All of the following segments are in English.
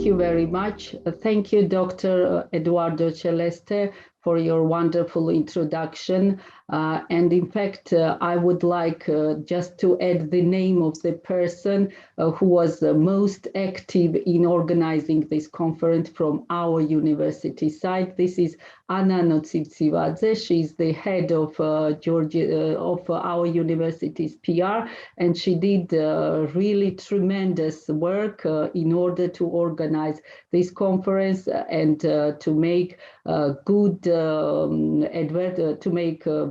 Thank you very much. Thank you, Dr. Eduardo Celeste, for your wonderful introduction. And in fact, I would like just to add the name of the person who was most active in organizing this conference from our university side. This is Anna Notsivtsivadze. She's the head of Georgia of our university's PR, and she did really tremendous work in order to organize this conference and to make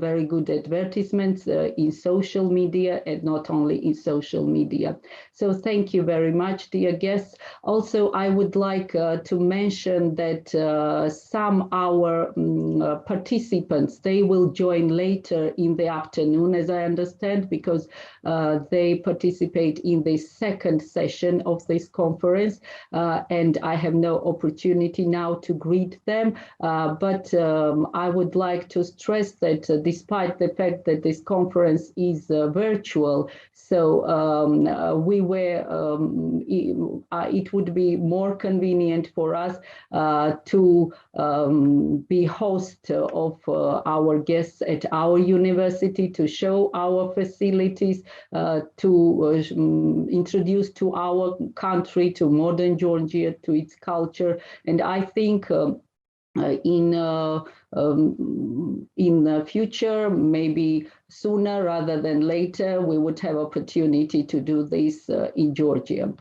very good advertisements in social media, and not only in social media. So thank you very much, dear guests. Also, I would like to mention that some our participants, they will join later in the afternoon, as I understand, because they participate in the second session of this conference, and I have no opportunity now to greet them. But I would like to stress that despite the fact that this conference is virtual, so it would be more convenient for us to be host of our guests at our university, to show our facilities, to introduce to our country, to modern Georgia, to its culture. And I think in the future, maybe sooner rather than later, we would have opportunity to do this in Georgia.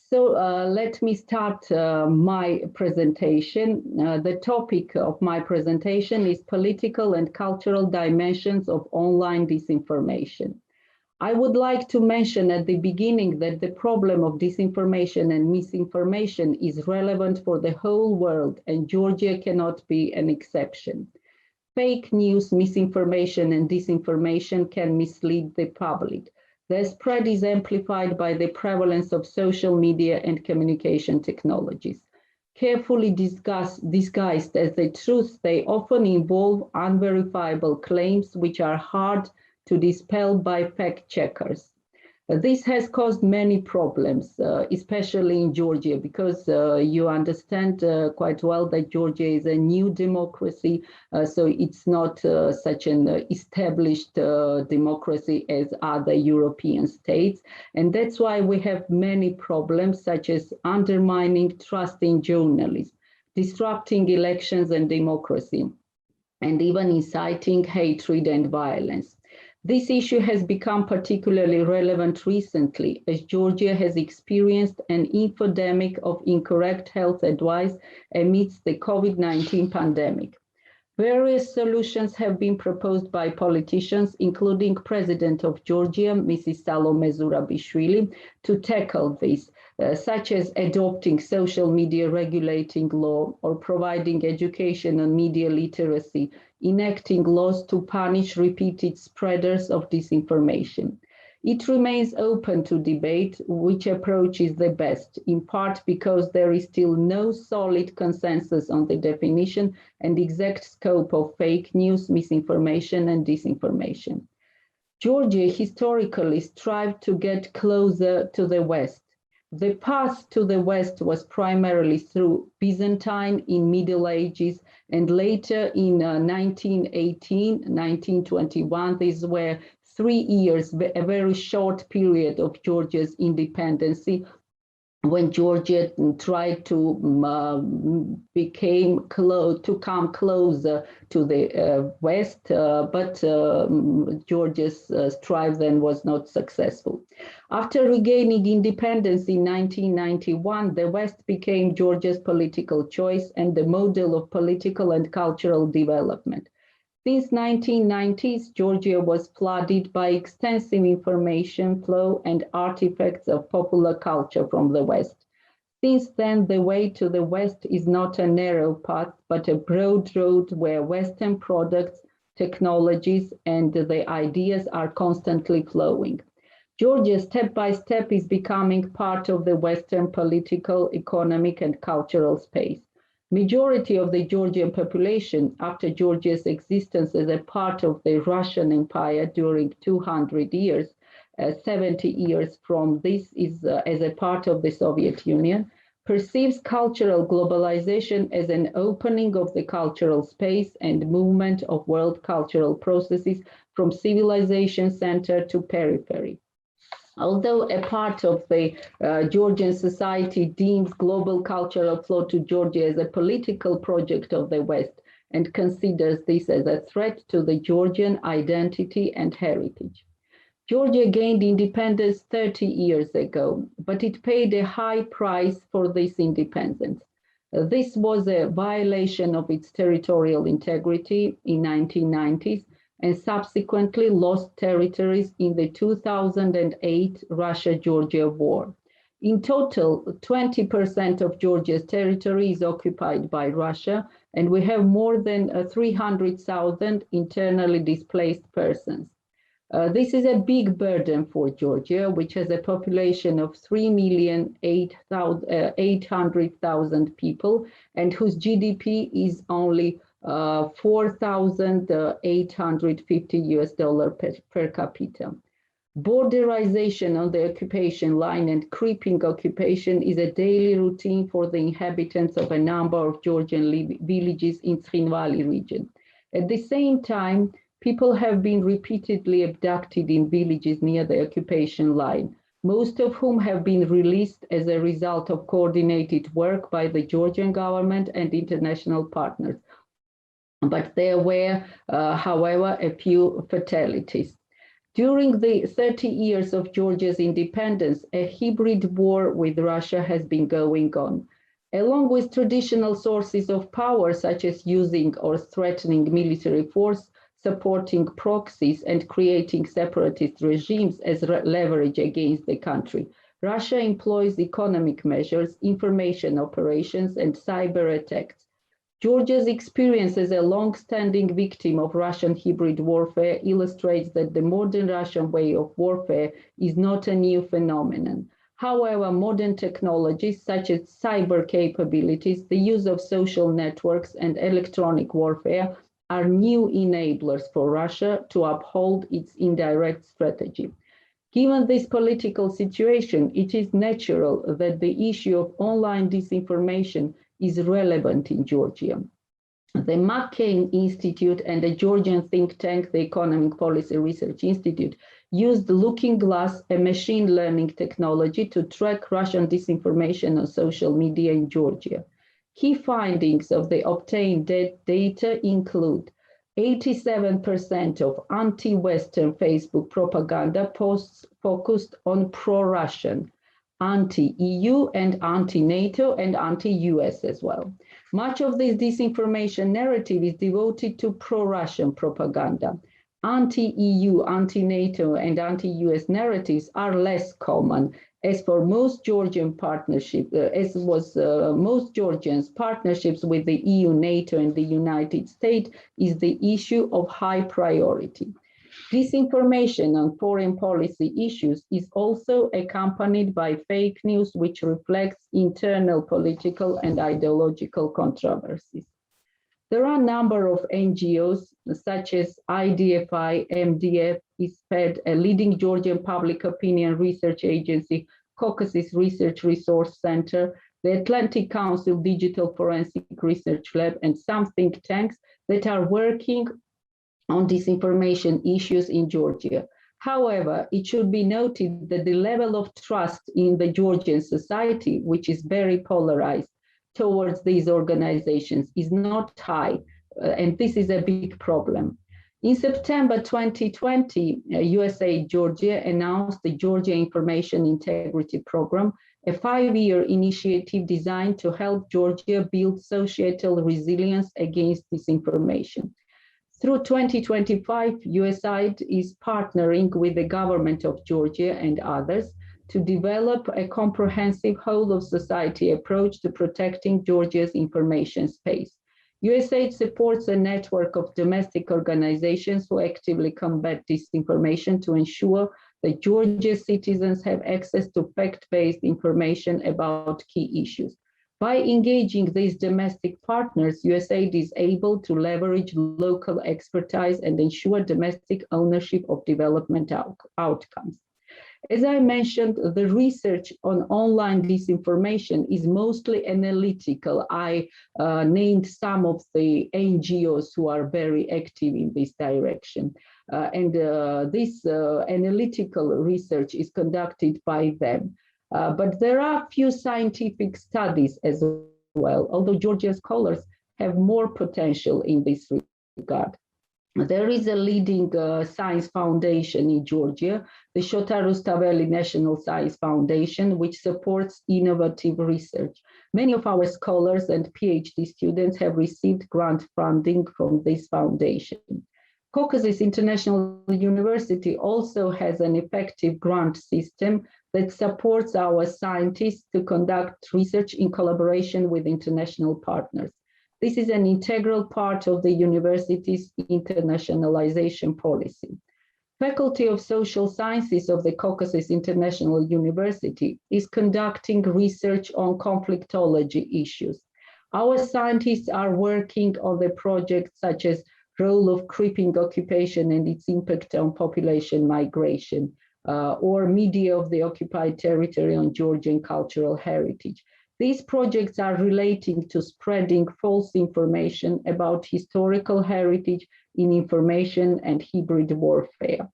So let me start my presentation. The topic of my presentation is political and cultural dimensions of online disinformation. I would like to mention at the beginning that the problem of disinformation and misinformation is relevant for the whole world, and Georgia cannot be an exception. Fake news, misinformation, and disinformation can mislead the public. Their spread is amplified by the prevalence of social media and communication technologies. Carefully disguised as the truth, they often involve unverifiable claims which are hard to dispel by fact checkers. This has caused many problems, especially in Georgia, because you understand quite well that Georgia is a new democracy, so it's not such an established democracy as other European states. And that's why we have many problems, such as undermining trust in journalism, disrupting elections and democracy, and even inciting hatred and violence. This issue has become particularly relevant recently, as Georgia has experienced an infodemic of incorrect health advice amidst the COVID-19 pandemic. Various solutions have been proposed by politicians, including President of Georgia, Mrs. Salome Zurabishvili, to tackle this, such as adopting social media regulating law or providing education on media literacy, enacting laws to punish repeated spreaders of disinformation. It remains open to debate which approach is the best, in part because there is still no solid consensus on the definition and exact scope of fake news, misinformation, and disinformation. Georgia historically strived to get closer to the West. The path to the West was primarily through Byzantine in Middle Ages, and later in 1918, 1921, these were 3 years, a very short period of Georgia's independence, when Georgia tried to come closer to the West, but Georgia's strive then was not successful. After regaining independence in 1991, the West became Georgia's political choice and the model of political and cultural development. Since 1990s, Georgia was flooded by extensive information flow and artifacts of popular culture from the West. Since then, the way to the West is not a narrow path, but a broad road where Western products, technologies, and the ideas are constantly flowing. Georgia, step by step, is becoming part of the Western political, economic, and cultural space. Majority of the Georgian population, after Georgia's existence as a part of the Russian Empire during 200 years, 70 years from this is as a part of the Soviet Union, perceives cultural globalization as an opening of the cultural space and movement of world cultural processes from civilization center to periphery. Although a part of the Georgian society deems global cultural flow to Georgia as a political project of the West and considers this as a threat to the Georgian identity and heritage. Georgia gained independence 30 years ago, but it paid a high price for this independence. This was a violation of its territorial integrity in 1990s and subsequently lost territories in the 2008 Russia-Georgia war. In total, 20% of Georgia's territory is occupied by Russia, and we have more than 300,000 internally displaced persons. This is a big burden for Georgia, which has a population of 3,800,000 people and whose GDP is only $4,850 per capita. Borderization on the occupation line and creeping occupation is a daily routine for the inhabitants of a number of Georgian villages in Trinvali region. At the same time, people have been repeatedly abducted in villages near the occupation line, most of whom have been released as a result of coordinated work by the Georgian government and international partners. But there were, however, a few fatalities. During the 30 years of Georgia's independence, a hybrid war with Russia has been going on. Along with traditional sources of power, such as using or threatening military force, supporting proxies and creating separatist regimes as leverage against the country, Russia employs economic measures, information operations, and cyber attacks. Georgia's experience as a long-standing victim of Russian hybrid warfare illustrates that the modern Russian way of warfare is not a new phenomenon. However, modern technologies such as cyber capabilities, the use of social networks, and electronic warfare are new enablers for Russia to uphold its indirect strategy. Given this political situation, it is natural that the issue of online disinformation is relevant in Georgia. The McCain Institute and the Georgian think tank, the Economic Policy Research Institute, used Looking Glass, a machine learning technology, to track Russian disinformation on social media in Georgia. Key findings of the obtained data include 87% of anti-Western Facebook propaganda posts focused on pro-Russian, anti-EU and anti-NATO and anti-US as well. Much of this disinformation narrative is devoted to pro-Russian propaganda. Anti-EU, anti-NATO and anti-US narratives are less common. As for most Georgian most Georgians, partnerships with the EU, NATO, and the United States is the issue of high priority. Disinformation on foreign policy issues is also accompanied by fake news, which reflects internal political and ideological controversies. There are a number of NGOs, such as IDFI, MDF, ISPED, a leading Georgian public opinion research agency, Caucasus Research Resource Center, the Atlantic Council Digital Forensic Research Lab, and some think tanks that are working on disinformation issues in Georgia. However, it should be noted that the level of trust in the Georgian society, which is very polarized towards these organizations, is not high, and this is a big problem. In September 2020, USAID Georgia announced the Georgia Information Integrity Program, a 5-year initiative designed to help Georgia build societal resilience against disinformation. Through 2025, USAID is partnering with the government of Georgia and others to develop a comprehensive whole-of-society approach to protecting Georgia's information space. USAID supports a network of domestic organizations who actively combat disinformation to ensure that Georgia's citizens have access to fact-based information about key issues. By engaging these domestic partners, USAID is able to leverage local expertise and ensure domestic ownership of development outcomes. As I mentioned, the research on online disinformation is mostly analytical. I named some of the NGOs who are very active in this direction. This analytical research is conducted by them. But there are few scientific studies as well, although Georgian scholars have more potential in this regard. There is a leading science foundation in Georgia, the Shota Rustaveli National Science Foundation, which supports innovative research. Many of our scholars and PhD students have received grant funding from this foundation. Caucasus International University also has an effective grant system that supports our scientists to conduct research in collaboration with international partners. This is an integral part of the university's internationalization policy. Faculty of Social Sciences of the Caucasus International University is conducting research on conflictology issues. Our scientists are working on the projects such as role of creeping occupation and its impact on population migration, or media of the occupied territory on Georgian cultural heritage. These projects are relating to spreading false information about historical heritage in information and hybrid warfare.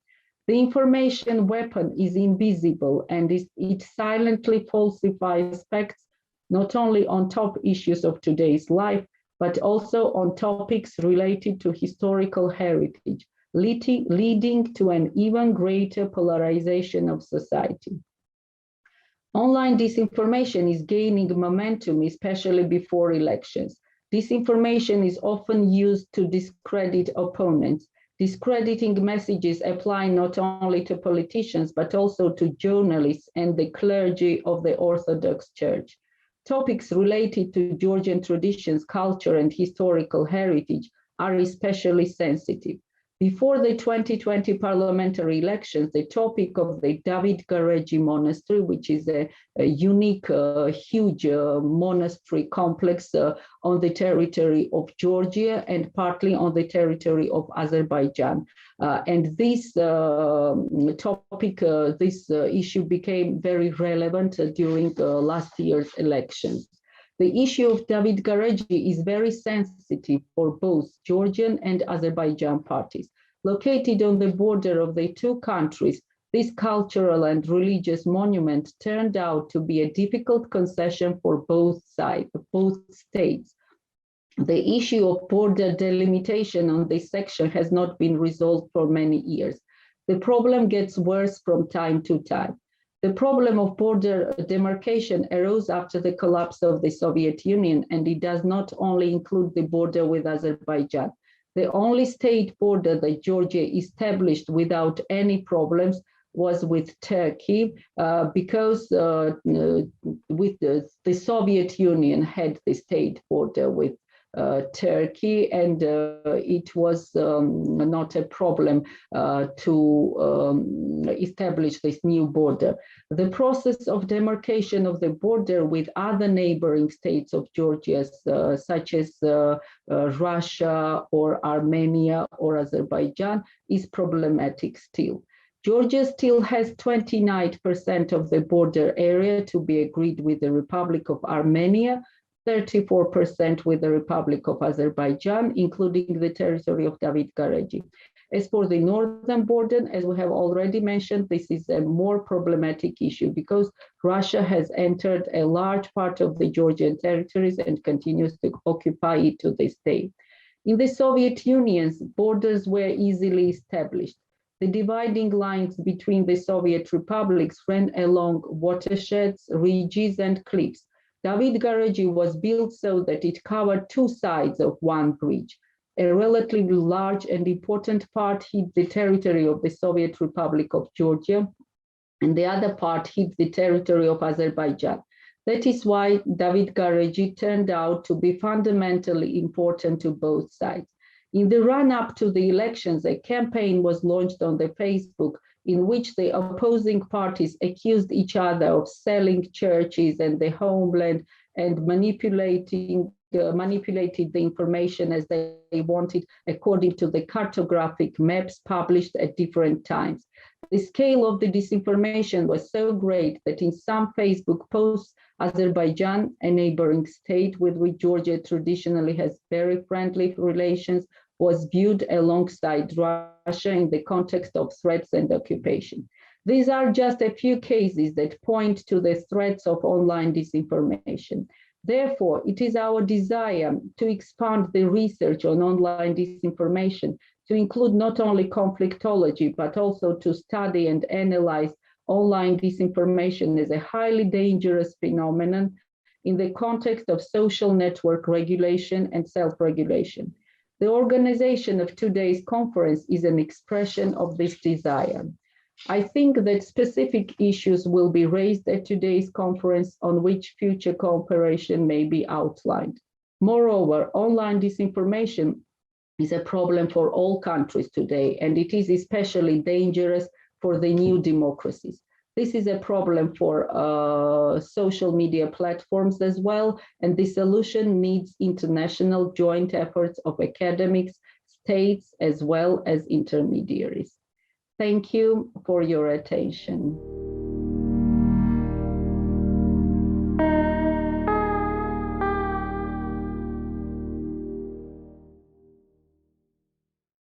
The information weapon is invisible and it silently falsifies facts not only on top issues of today's life, but also on topics related to historical heritage, leading to an even greater polarization of society. Online disinformation is gaining momentum, especially before elections. Disinformation is often used to discredit opponents. Discrediting messages apply not only to politicians, but also to journalists and the clergy of the Orthodox Church. Topics related to Georgian traditions, culture, and historical heritage are especially sensitive. Before the 2020 parliamentary elections, the topic of the Garagi Monastery, which is a unique, huge monastery complex on the territory of Georgia and partly on the territory of Azerbaijan. And this topic, this issue became very relevant during last year's elections. The issue of Garagi is very sensitive for both Georgian and Azerbaijan parties. Located on the border of the two countries, this cultural and religious monument turned out to be a difficult concession for both sides, both states. The issue of border delimitation on this section has not been resolved for many years. The problem gets worse from time to time. The problem of border demarcation arose after the collapse of the Soviet Union, and it does not only include the border with Azerbaijan. The only state border that Georgia established without any problems was with Turkey, because with the Soviet Union had the state border with Turkey, and it was not a problem to establish this new border. The process of demarcation of the border with other neighboring states of Georgia, such as Russia or Armenia or Azerbaijan, is problematic still. Georgia still has 29% of the border area to be agreed with the Republic of Armenia, 34% with the Republic of Azerbaijan, including the territory of Garagi. As for the northern border, as we have already mentioned, this is a more problematic issue because Russia has entered a large part of the Georgian territories and continues to occupy it to this day. In the Soviet Union, borders were easily established. The dividing lines between the Soviet republics ran along watersheds, ridges, and cliffs. Garagi was built so that it covered two sides of one bridge. A relatively large and important part hid the territory of the Soviet Republic of Georgia, and the other part hid the territory of Azerbaijan. That is why Garagi turned out to be fundamentally important to both sides. In the run-up to the elections, a campaign was launched on the Facebook in which the opposing parties accused each other of selling churches and the homeland and manipulated the information as they wanted according to the cartographic maps published at different times. The scale of the disinformation was so great that in some Facebook posts, Azerbaijan, a neighboring state with which Georgia traditionally has very friendly relations, was viewed alongside Russia in the context of threats and occupation. These are just a few cases that point to the threats of online disinformation. Therefore, it is our desire to expand the research on online disinformation to include not only conflictology, but also to study and analyze online disinformation as a highly dangerous phenomenon in the context of social network regulation and self-regulation. The organization of today's conference is an expression of this desire. I think that specific issues will be raised at today's conference on which future cooperation may be outlined. Moreover, online disinformation is a problem for all countries today, and it is especially dangerous for the new democracies. This is a problem for social media platforms as well, and the solution needs international joint efforts of academics, states, as well as intermediaries. Thank you for your attention.